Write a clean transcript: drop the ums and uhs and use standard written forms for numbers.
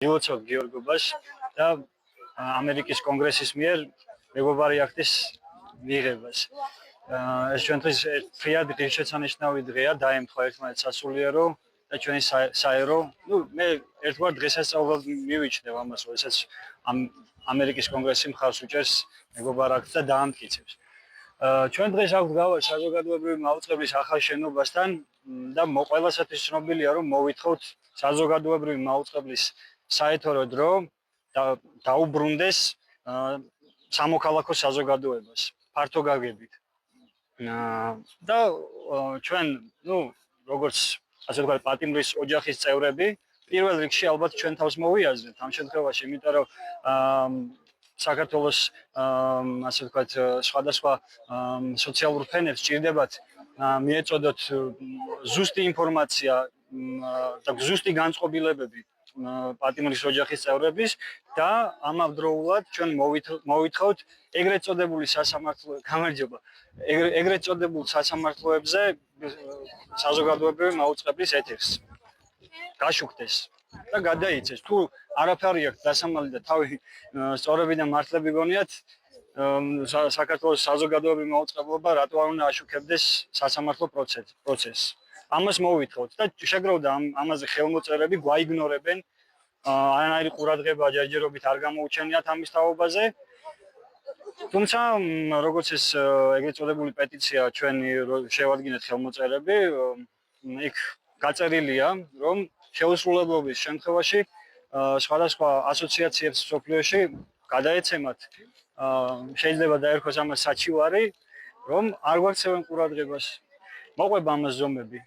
ილოცავ გიორგობას და ამერიკის კონგრესის მიერ მეგობარი აქტის მიღებას. ეს ჩვენთვის ფრიად ღირსშესანიშნავი დღეა, დაემთხვა ერთმანეთს სასულიერო და ჩვენი საერო. მე ერთგვარ დღესასწაულად მივიჩნევ ამას, როდესაც ამერიკის კონგრესი მხარს უჭერს მეგობარ აქტს და დაამტკიცებს. ჩვენ დღეს აქვთ გავა საზოგადოებრივი მაუწყებლის ახალ შენობასთან და ყველასათვის ცნობილია, რომ მოვითხოვთ საზოგადოებრივი მაუწყებლის საეთორო დრო დაუბრუნდეს სამოქალაქო საზოგადოებას ფართო გაგებით. და ჩვენ, როგორც ასე ვთქვათ, პატიმრის ოჯახის წევრები, პირველ რიგში ალბათ ჩვენ თავს მოვიაზრეთ ამ შემთხვევაში, იმიტომ რომ საქართველოს ასე ვთქვათ, სხვადასხვა სოციალურ ფენებს ჭირდებათ მიეწოდოთ ზუსტი ინფორმაცია და ზუსტი განწყობილებები პატიმრის ოჯახის წევრების და ამავდროულად ჩვენ მოვითხოვთ ეგრეთ წოდებული სასამართლოებზე საზოგადოებრივი მაუწყებლის ეთერს გაშუქდეს და გადაიცეს. თუ არაფერი აქვს დასამალი და თავი სწორები და მართლები გონიათ, საქართველოს საზოგადოებრივი მაუწყებლობა რატო არ უნდა აშუქებდეს სასამართლო პროცესს. ამას მოვითხოვთ და შეგროვდა ამაზე ხელმოწერები, გვაიგნორებენ, არანაირი ყურადღება ჯერჯერობით არ გამოუჩენიათ ამის თაობაზე. თუმცა, როგორც ეს ეგრეთ წოდებული პეტიცია ჩვენი შევადგინეთ ხელმოწერები, იქ გაწერილია, რომ შეუსრულებლობის შემთხვევაში სხვადასხვა ასოციაციებს მსოფლიოში გადაეცემათ, შეიძლება დაერქვას ამას საჩივარი, რომ არ გვაქცევენ ყურადღებას. მოყვება ამას ზომები.